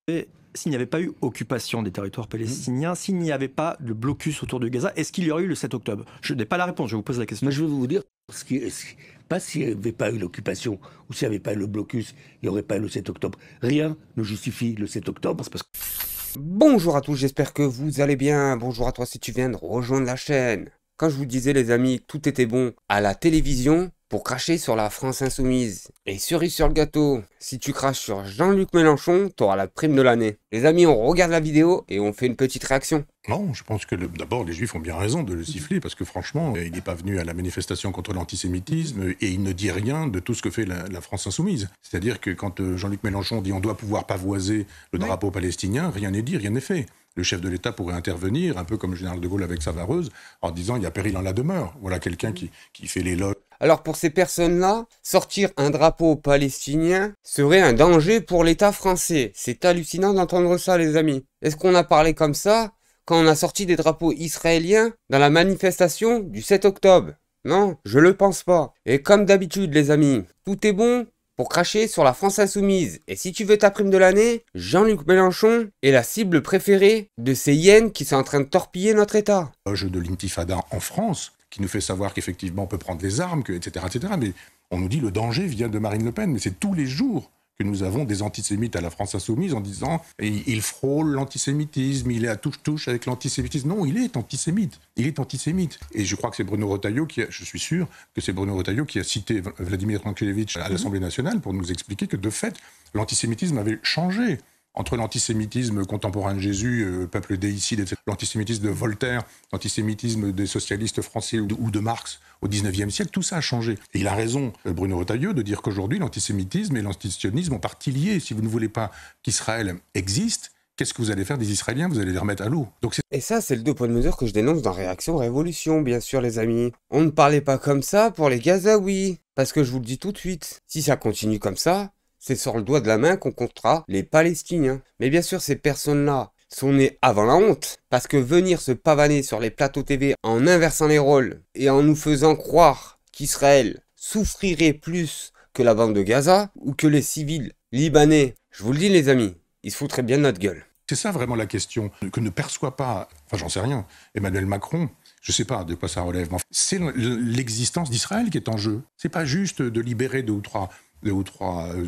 Et s'il n'y avait pas eu occupation des territoires palestiniens, s'il n'y avait pas de blocus autour de Gaza, est-ce qu'il y aurait eu le 7 octobre? Je n'ai pas la réponse, je vous pose la question. Mais je vais vous dire, pas s'il n'y avait pas eu l'occupation ou s'il n'y avait pas eu le blocus, il n'y aurait pas eu le 7 octobre. Rien ne justifie le 7 octobre. C'est parce que... Bonjour à tous, j'espère que vous allez bien. Bonjour à toi si tu viens de rejoindre la chaîne. Quand je vous disais les amis, tout était bon à la télévision pour cracher sur la France insoumise. Et cerise sur le gâteau, si tu craches sur Jean-Luc Mélenchon, t'auras la prime de l'année. Les amis, on regarde la vidéo et on fait une petite réaction. Non, je pense que d'abord les Juifs ont bien raison de le siffler parce que franchement, il n'est pas venu à la manifestation contre l'antisémitisme et il ne dit rien de tout ce que fait la France insoumise. C'est-à-dire que quand Jean-Luc Mélenchon dit on doit pouvoir pavoiser le drapeau palestinien, rien n'est dit, rien n'est fait. Le chef de l'État pourrait intervenir, un peu comme le général de Gaulle avec sa vareuse, en disant il y a péril en la demeure. Voilà quelqu'un qui fait l'éloge. Alors pour ces personnes-là, sortir un drapeau palestinien serait un danger pour l'État français. C'est hallucinant d'entendre ça les amis. Est-ce qu'on a parlé comme ça quand on a sorti des drapeaux israéliens dans la manifestation du 7 octobre? Non, je le pense pas. Et comme d'habitude les amis, tout est bon pour cracher sur la France insoumise. Et si tu veux ta prime de l'année, Jean-Luc Mélenchon est la cible préférée de ces hyènes qui sont en train de torpiller notre État. Jeu de l'intifada en France, qui nous fait savoir qu'effectivement on peut prendre les armes, etc., etc. Mais on nous dit le danger vient de Marine Le Pen, mais c'est tous les jours que nous avons des antisémites à la France insoumise en disant il frôle l'antisémitisme, il est à touche-touche avec l'antisémitisme. Non, il est antisémite. Il est antisémite. Et je crois que c'est Bruno Retailleau je suis sûr que c'est Bruno Retailleau qui a cité Vladimir Vrankelevitch à l'Assemblée nationale pour nous expliquer que de fait, l'antisémitisme avait changé. Entre l'antisémitisme contemporain de Jésus, peuple déicide, etc., l'antisémitisme de Voltaire, l'antisémitisme des socialistes français ou de Marx au XIXe siècle, tout ça a changé. Et il a raison, Bruno Retailleau, de dire qu'aujourd'hui, l'antisémitisme et l'antisionisme ont partie liée. Si vous ne voulez pas qu'Israël existe, qu'est-ce que vous allez faire des Israéliens? Vous allez les remettre à l'eau. Et ça, c'est le deux poids de mesure que je dénonce dans Réaction Révolution, bien sûr, les amis. On ne parlait pas comme ça pour les Gazaouis. Parce que je vous le dis tout de suite, si ça continue comme ça, c'est sur le doigt de la main qu'on comptera les Palestiniens. Mais bien sûr, ces personnes-là sont nées avant la honte. Parce que venir se pavaner sur les plateaux TV en inversant les rôles et en nous faisant croire qu'Israël souffrirait plus que la bande de Gaza ou que les civils libanais, je vous le dis les amis, ils se foutraient bien de notre gueule. C'est ça vraiment la question que ne perçoit pas, enfin j'en sais rien, Emmanuel Macron. Je sais pas de quoi ça relève, mais c'est l'existence d'Israël qui est en jeu. C'est pas juste de libérer deux ou trois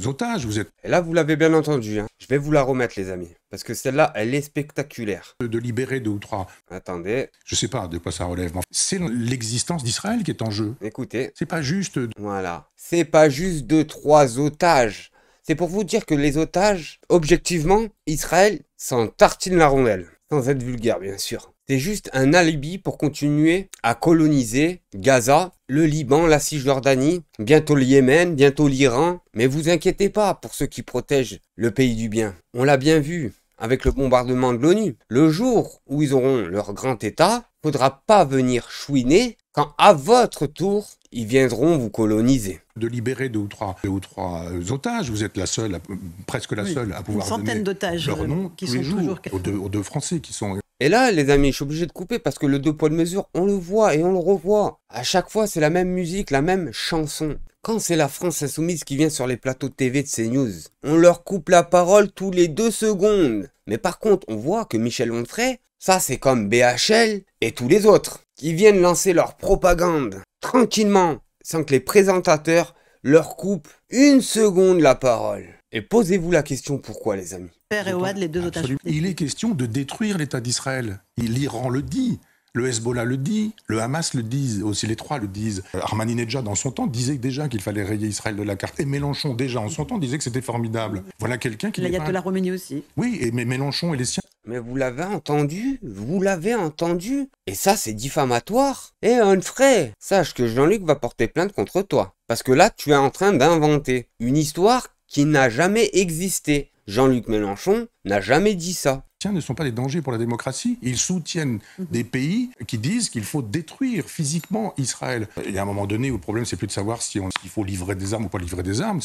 otages. Et là, vous l'avez bien entendu. Hein. Je vais vous la remettre, les amis. Parce que celle-là, elle est spectaculaire. De libérer deux ou trois. Attendez. Je sais pas de quoi ça relève, mais c'est l'existence d'Israël qui est en jeu. Écoutez. C'est pas juste... Voilà. C'est pas juste 2-3 otages. C'est pour vous dire que les otages, objectivement, Israël s'en tartine la rondelle. Sans être vulgaire, bien sûr. C'est juste un alibi pour continuer à coloniser Gaza, le Liban, la Cisjordanie, bientôt le Yémen, bientôt l'Iran. Mais vous inquiétez pas pour ceux qui protègent le pays du bien. On l'a bien vu avec le bombardement de l'ONU. Le jour où ils auront leur grand état, faudra pas venir chouiner quand à votre tour, ils viendront vous coloniser. De libérer deux ou trois otages, vous êtes la seule, presque la seule à pouvoir donner leur nom tous les jours aux deux Français qui sont... Et là, les amis, je suis obligé de couper parce que le deux poids de mesure, on le voit et on le revoit. À chaque fois, c'est la même musique, la même chanson. Quand c'est la France insoumise qui vient sur les plateaux de TV de CNews, on leur coupe la parole tous les 2 secondes. Mais par contre, on voit que Michel Onfray, ça c'est comme BHL et tous les autres, qui viennent lancer leur propagande tranquillement, sans que les présentateurs leur coupent 1 seconde la parole. Et posez-vous la question pourquoi, les amis. Père et Ouad, les deux otages. Il est question de détruire l'État d'Israël. L'Iran le dit, le Hezbollah le dit, le Hamas le dit, aussi les trois le disent. Ahmadinejad, dans son temps, disait déjà qu'il fallait rayer Israël de la carte. Et Mélenchon, déjà, en son temps, disait que c'était formidable. Voilà quelqu'un qui... L'ayatollah Khomeini aussi. Oui, mais Mélenchon et les siens... Mais vous l'avez entendu? Vous l'avez entendu? Et ça, c'est diffamatoire. Et Onfray, sache que Jean-Luc va porter plainte contre toi. Parce que là, tu es en train d'inventer une histoire qui n'a jamais existé. Jean-Luc Mélenchon n'a jamais dit ça. Ne sont pas des dangers pour la démocratie. Ils soutiennent des pays qui disent qu'il faut détruire physiquement Israël. Il y a un moment donné où le problème, c'est plus de savoir s'il faut livrer des armes ou pas livrer des armes.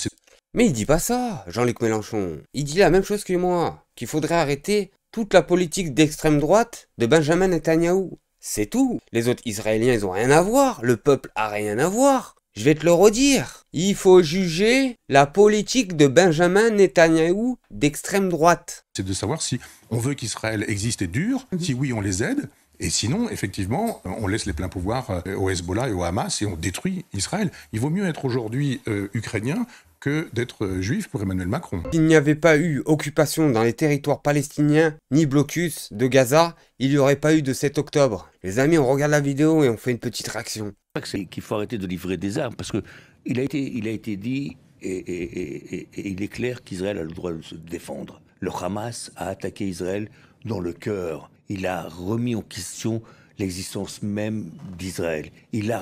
Mais il dit pas ça, Jean-Luc Mélenchon. Il dit la même chose que moi, qu'il faudrait arrêter toute la politique d'extrême droite de Benjamin Netanyahou. C'est tout. Les autres Israéliens, ils ont rien à voir. Le peuple a rien à voir. Je vais te le redire. Il faut juger la politique de Benjamin Netanyahou d'extrême droite. C'est de savoir si on veut qu'Israël existe et dure, si oui, on les aide, et sinon, effectivement, on laisse les pleins pouvoirs au Hezbollah et au Hamas et on détruit Israël. Il vaut mieux être aujourd'hui ukrainien que d'être juif pour Emmanuel Macron. S'il n'y avait pas eu occupation dans les territoires palestiniens, ni blocus de Gaza, il n'y aurait pas eu de 7 octobre. Les amis, on regarde la vidéo et on fait une petite réaction. C'est qu'il faut arrêter de livrer des armes, parce qu'il a été dit, et il est clair qu'Israël a le droit de se défendre. Le Hamas a attaqué Israël dans le cœur. Il a remis en question l'existence même d'Israël. Il a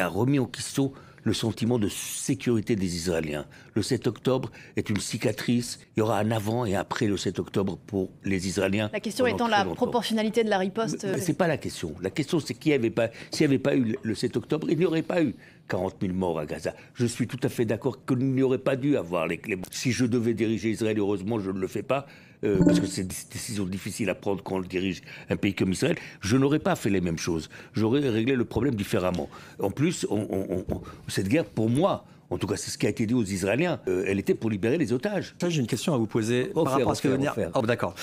remis en question le sentiment de sécurité des Israéliens. Le 7 octobre est une cicatrice. Il y aura un avant et après le 7 octobre pour les Israéliens. La question étant la proportionnalité de la riposte. Mais c'est pas la question. La question, c'est s'il n'y avait pas eu le 7 octobre, il n'y aurait pas eu 40 000 morts à Gaza. Je suis tout à fait d'accord qu'il n'y aurait pas dû avoir les clés. Si je devais diriger Israël, heureusement, je ne le fais pas, parce que c'est une décision difficile à prendre quand on dirige un pays comme Israël, je n'aurais pas fait les mêmes choses. J'aurais réglé le problème différemment. En plus, cette guerre, pour moi, en tout cas, c'est ce qui a été dit aux Israéliens, elle était pour libérer les otages. J'ai une question à vous poser par rapport à ce que vous venez. Oh, d'accord.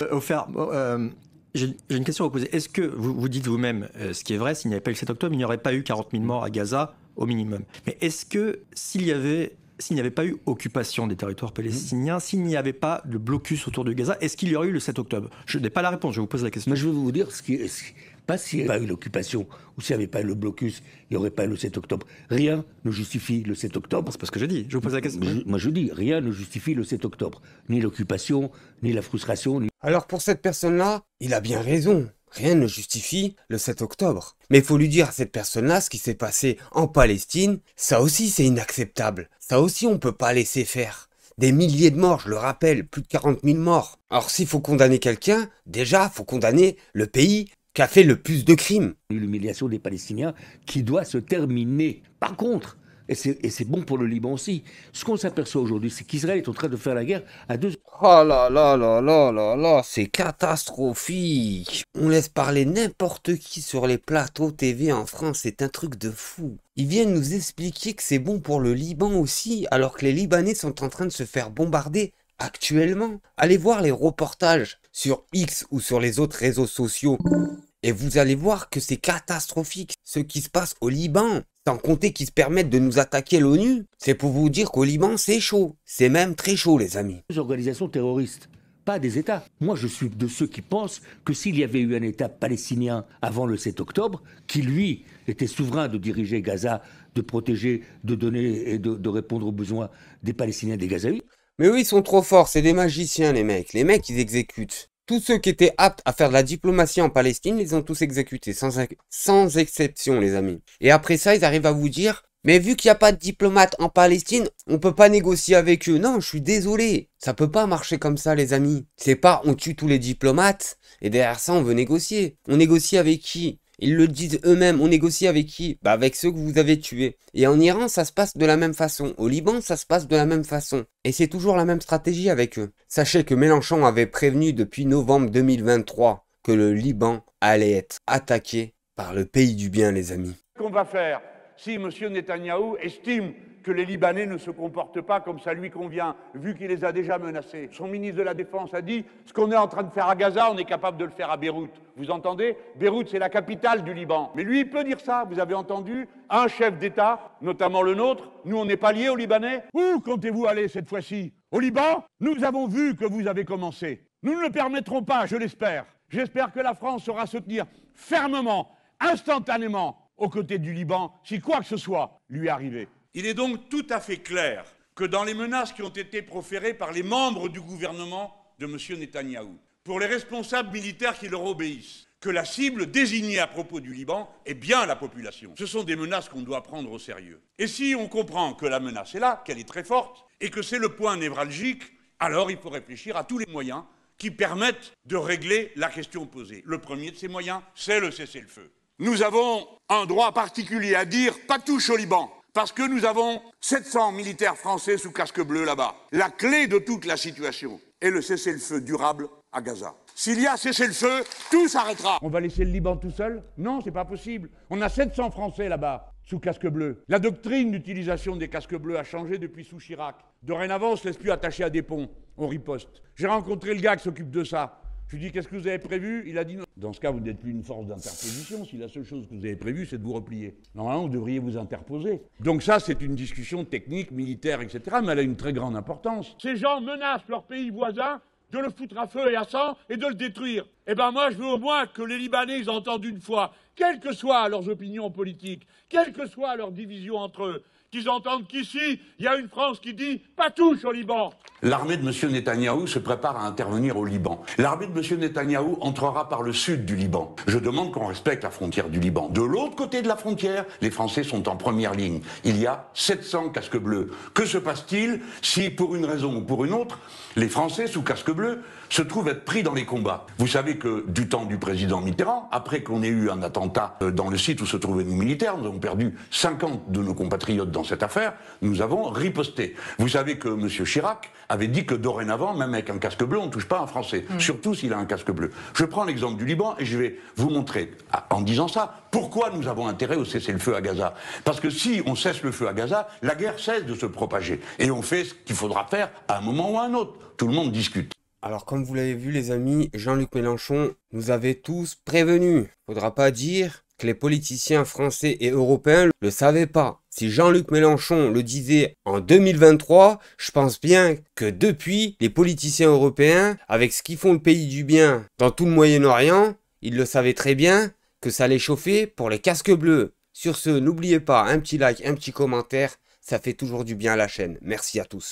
J'ai une question à vous poser. Est-ce que vous dites vous-même, ce qui est vrai, s'il n'y avait pas eu le 7 octobre, il n'y aurait pas eu 40 000 morts à Gaza au minimum. Mais est-ce que s'il n'y avait pas eu occupation des territoires palestiniens, s'il n'y avait pas de blocus autour de Gaza, est-ce qu'il y aurait eu le 7 octobre? Je n'ai pas la réponse, je vous pose la question. Mais je vais vous dire, pas s'il n'y avait pas eu l'occupation ou s'il n'y avait pas eu le blocus, il n'y aurait pas eu le 7 octobre. Rien ne justifie le 7 octobre. C'est pas ce que je dis, je vous pose la question. Moi je dis, rien ne justifie le 7 octobre. Ni l'occupation, ni la frustration. Alors pour cette personne-là, il a bien raison. Rien ne justifie le 7 octobre. Mais il faut lui dire à cette personne-là ce qui s'est passé en Palestine, ça aussi c'est inacceptable. Ça aussi on peut pas laisser faire. Des milliers de morts, je le rappelle, plus de 40 000 morts. Alors s'il faut condamner quelqu'un, déjà faut condamner le pays qui a fait le plus de crimes. L'humiliation des Palestiniens qui doit se terminer. Par contre, et c'est bon pour le Liban aussi, ce qu'on s'aperçoit aujourd'hui, c'est qu'Israël est en train de faire la guerre à deux... Oh là là là là là là, c'est catastrophique. On laisse parler n'importe qui sur les plateaux TV en France, c'est un truc de fou. Ils viennent nous expliquer que c'est bon pour le Liban aussi, alors que les Libanais sont en train de se faire bombarder actuellement. Allez voir les reportages sur X ou sur les autres réseaux sociaux. Et vous allez voir que c'est catastrophique ce qui se passe au Liban. Sans compter qu'ils se permettent de nous attaquer l'ONU. C'est pour vous dire qu'au Liban, c'est chaud. C'est même très chaud, les amis. Des organisations terroristes, pas des États. Moi, je suis de ceux qui pensent que s'il y avait eu un État palestinien avant le 7 octobre, qui, lui, était souverain de diriger Gaza, de protéger, de donner et de répondre aux besoins des Palestiniens et des Gazaouis. Mais eux, ils sont trop forts. C'est des magiciens, les mecs. Les mecs, ils exécutent. Tous ceux qui étaient aptes à faire de la diplomatie en Palestine, ils ont tous exécutés, sans exception, les amis. Et après ça, ils arrivent à vous dire, mais vu qu'il n'y a pas de diplomate en Palestine, on peut pas négocier avec eux. Non, je suis désolé. Ça peut pas marcher comme ça, les amis. C'est pas, on tue tous les diplomates, et derrière ça, on veut négocier. On négocie avec qui? Ils le disent eux-mêmes, on négocie avec qui? Bah avec ceux que vous avez tués. Et en Iran, ça se passe de la même façon. Au Liban, ça se passe de la même façon. Et c'est toujours la même stratégie avec eux. Sachez que Mélenchon avait prévenu depuis novembre 2023 que le Liban allait être attaqué par le pays du bien, les amis. Qu'on va faire si M. Netanyahou estime que les Libanais ne se comportent pas comme ça lui convient, vu qu'il les a déjà menacés. Son ministre de la Défense a dit « Ce qu'on est en train de faire à Gaza, on est capable de le faire à Beyrouth. » Vous entendez? Beyrouth, c'est la capitale du Liban. Mais lui, il peut dire ça, vous avez entendu? Un chef d'État, notamment le nôtre, nous, on n'est pas liés aux Libanais. Où comptez-vous aller cette fois-ci? Au Liban? Nous avons vu que vous avez commencé. Nous ne le permettrons pas, je l'espère. J'espère que la France saura se tenir fermement, instantanément, aux côtés du Liban, si quoi que ce soit lui arrivait. Il est donc tout à fait clair que dans les menaces qui ont été proférées par les membres du gouvernement de M. Netanyahou, pour les responsables militaires qui leur obéissent, que la cible désignée à propos du Liban est bien la population. Ce sont des menaces qu'on doit prendre au sérieux. Et si on comprend que la menace est là, qu'elle est très forte, et que c'est le point névralgique, alors il faut réfléchir à tous les moyens qui permettent de régler la question posée. Le premier de ces moyens, c'est le cessez-le-feu. Nous avons un droit particulier à dire « pas touche au Liban ». Parce que nous avons 700 militaires français sous casque bleu là-bas. La clé de toute la situation est le cessez-le-feu durable à Gaza. S'il y a cessez-le-feu, tout s'arrêtera. On va laisser le Liban tout seul? Non, c'est pas possible. On a 700 Français là-bas. sous casque bleu. La doctrine d'utilisation des casques bleus a changé depuis sous Chirac. Dorénavant, on ne se laisse plus attacher à des ponts, on riposte. J'ai rencontré le gars qui s'occupe de ça. Je lui dis, qu'est-ce que vous avez prévu? Il a dit non. Dans ce cas, vous n'êtes plus une force d'interposition si la seule chose que vous avez prévue, c'est de vous replier. Normalement, vous devriez vous interposer. Donc ça, c'est une discussion technique, militaire, etc., mais elle a une très grande importance. Ces gens menacent leur pays voisin de le foutre à feu et à sang et de le détruire. Eh ben moi, je veux au moins que les Libanais ils entendent une fois, quelles que soient leurs opinions politiques, quelles que soient leurs divisions entre eux, qu'ils entendent qu'ici, il y a une France qui dit « pas touche au Liban ». L'armée de M. Netanyahou se prépare à intervenir au Liban. L'armée de M. Netanyahou entrera par le sud du Liban. Je demande qu'on respecte la frontière du Liban. De l'autre côté de la frontière, les Français sont en première ligne. Il y a 700 casques bleus. Que se passe-t-il si, pour une raison ou pour une autre, les Français sous casque bleu se trouvent être pris dans les combats? Vous savez que du temps du président Mitterrand, après qu'on ait eu un attentat dans le site où se trouvaient nos militaires, nous avons perdu 50 de nos compatriotes dans cette affaire, nous avons riposté. Vous savez que M. Chirac avait dit que dorénavant, même avec un casque bleu, on ne touche pas un Français, surtout s'il a un casque bleu. Je prends l'exemple du Liban et je vais vous montrer, en disant ça, pourquoi nous avons intérêt au cessez-le-feu à Gaza. Parce que si on cesse le feu à Gaza, la guerre cesse de se propager. Et on fait ce qu'il faudra faire à un moment ou à un autre. Tout le monde discute. Alors comme vous l'avez vu les amis, Jean-Luc Mélenchon nous avait tous prévenus. Faudra pas dire que les politiciens français et européens le savaient pas. Si Jean-Luc Mélenchon le disait en 2023, je pense bien que depuis, les politiciens européens, avec ce qu'ils font le pays du bien dans tout le Moyen-Orient, ils le savaient très bien que ça allait chauffer pour les casques bleus. Sur ce, n'oubliez pas, un petit like, un petit commentaire, ça fait toujours du bien à la chaîne. Merci à tous.